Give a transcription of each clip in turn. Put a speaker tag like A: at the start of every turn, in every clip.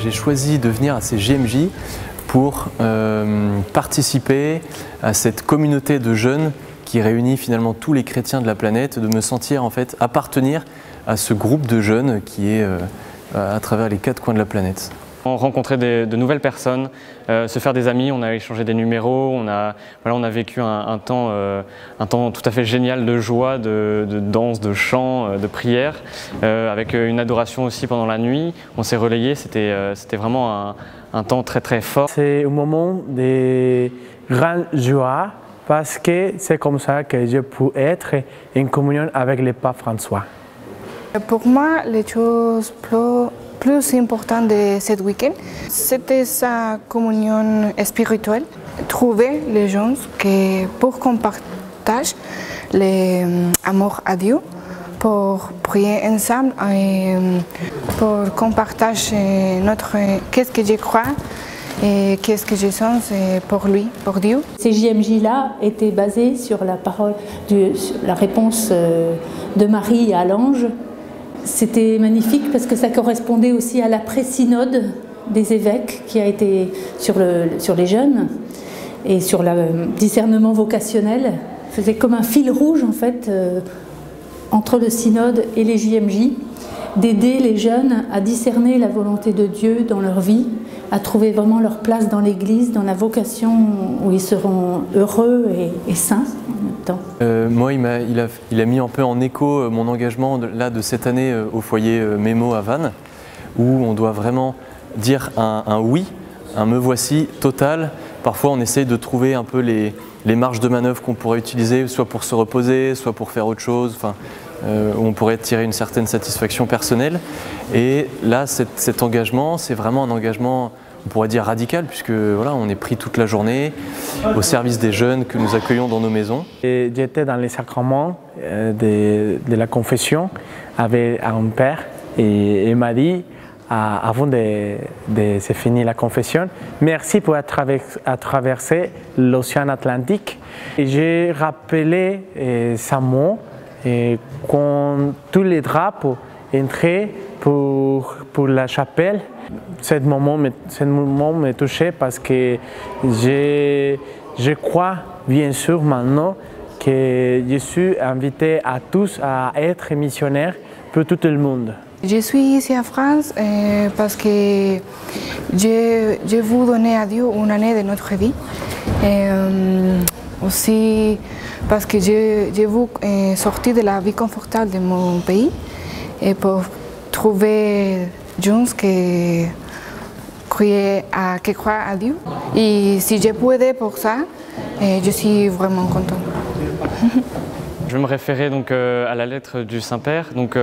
A: j'ai choisi de venir à ces JMJ pour participer à cette communauté de jeunes qui réunit finalement tous les chrétiens de la planète, de me sentir en fait appartenir à ce groupe de jeunes qui est à travers les 4 coins de la planète.
B: Rencontrer de nouvelles personnes, se faire des amis, on a échangé des numéros, on a vécu un temps tout à fait génial de joie, de danse, de chant, de prière, avec une adoration aussi pendant la nuit. On s'est relayés, c'était vraiment un temps très très fort.
C: C'est un moment de grande joie parce que c'est comme ça que je peux être en communion avec le pape François.
D: Pour moi, les choses plus importantes de ce week-end, c'était sa communion spirituelle. Trouver les gens pour qu'on partage l'amour à Dieu, pour prier ensemble et pour qu'on partage qu'est-ce que je crois et qu'est-ce que je sens pour lui, pour Dieu.
E: Ces JMJ-là étaient basés sur la parole, sur la réponse de Marie à l'ange. C'était magnifique parce que ça correspondait aussi à l'après-synode des évêques qui a été sur les jeunes et sur le discernement vocationnel. C'était comme un fil rouge en fait entre le synode et les JMJ, d'aider les jeunes à discerner la volonté de Dieu dans leur vie, à trouver vraiment leur place dans l'Église, dans la vocation où ils seront heureux et saints en même temps.
A: Moi, il a mis un peu en écho mon engagement de cette année au foyer Mémo à Vannes, où on doit vraiment dire un oui, un me voici total. Parfois, on essaye de trouver un peu les marges de manœuvre qu'on pourrait utiliser, soit pour se reposer, soit pour faire autre chose. Où on pourrait tirer une certaine satisfaction personnelle. Et là, cet engagement, c'est vraiment un engagement, on pourrait dire radical, puisque voilà, on est pris toute la journée au service des jeunes que nous accueillons dans nos maisons.
C: J'étais dans les sacrements de la confession avec un père et il m'a dit, avant de se finir la confession, merci pour traverser l'océan Atlantique. Et j'ai rappelé ce mot. Et quand tous les drapeaux entraient pour la chapelle, ce moment me touchait parce que je crois bien sûr maintenant que je suis invité à tous à être missionnaire pour tout le monde.
D: Je suis ici en France parce que je veux donner à Dieu une année de notre vie. Et, aussi parce que je veux sortir de la vie confortable de mon pays et pour trouver gens qui croient à Dieu. Et si je peux aider pour ça, je suis vraiment contente.
B: Je vais me référer donc à la lettre du Saint-Père, donc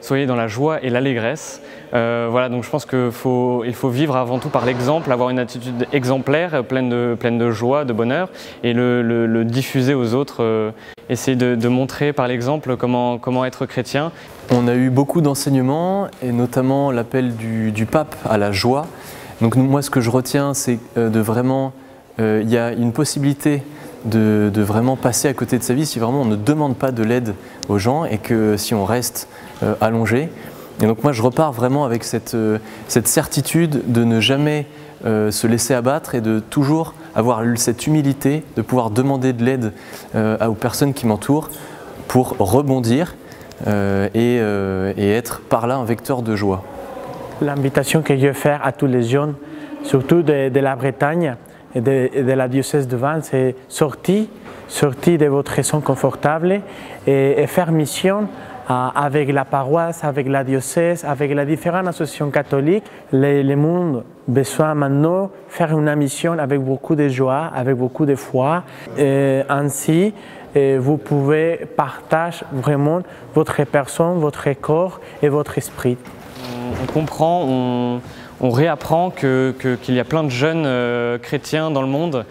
B: soyez dans la joie et l'allégresse. Voilà, donc je pense qu'il faut vivre avant tout par l'exemple, avoir une attitude exemplaire, pleine de joie, de bonheur, et le diffuser aux autres, essayer de montrer par l'exemple comment être chrétien.
A: On a eu beaucoup d'enseignements, et notamment l'appel du pape à la joie. Donc moi, ce que je retiens, c'est de vraiment, il y a une possibilité de vraiment passer à côté de sa vie si vraiment on ne demande pas de l'aide aux gens et que si on reste allongé. Et donc moi je repars vraiment avec cette certitude de ne jamais se laisser abattre et de toujours avoir cette humilité de pouvoir demander de l'aide aux personnes qui m'entourent pour rebondir et être par là un vecteur de joie.
C: L'invitation que je vais faire à tous les jeunes, surtout de la Bretagne, et de la diocèse de Vannes, c'est sortir de votre raison confortable et faire mission avec la paroisse, avec la diocèse, avec les différentes associations catholiques. Le monde a besoin maintenant de faire une mission avec beaucoup de joie, avec beaucoup de foi. Et ainsi, vous pouvez partager vraiment votre personne, votre corps et votre esprit.
B: On comprend, on réapprend qu'il y a plein de jeunes chrétiens dans le monde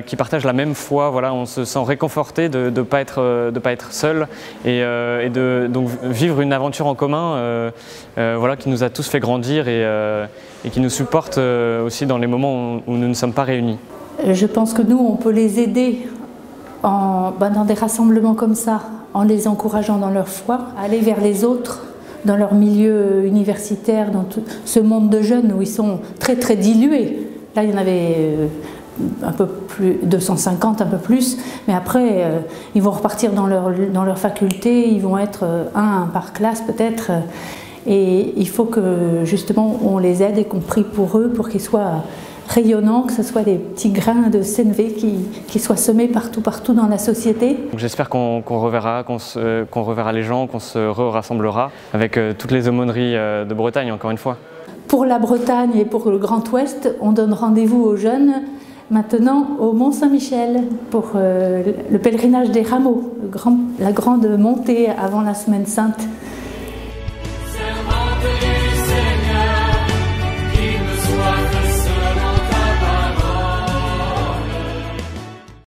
B: qui partagent la même foi. Voilà, on se sent réconforté de ne pas être seul et de donc vivre une aventure en commun voilà, qui nous a tous fait grandir et qui nous supporte aussi dans les moments où nous ne sommes pas réunis.
E: Je pense que nous, on peut les aider dans des rassemblements comme ça, en les encourageant dans leur foi, à aller vers les autres dans leur milieu universitaire, dans tout ce monde de jeunes où ils sont très très dilués. Là, il y en avait un peu plus, 250, un peu plus, mais après, ils vont repartir dans leur faculté, ils vont être un par classe peut-être, et il faut que justement on les aide et qu'on prie pour eux, pour qu'ils soient rayonnants, que ce soit des petits grains de CNV qui soient semés partout dans la société.
B: J'espère qu'on reverra les gens, qu'on se rassemblera avec toutes les aumôneries de Bretagne, encore une fois.
E: Pour la Bretagne et pour le Grand Ouest, on donne rendez-vous aux jeunes maintenant au Mont-Saint-Michel pour le pèlerinage des rameaux, la grande montée avant la Semaine Sainte.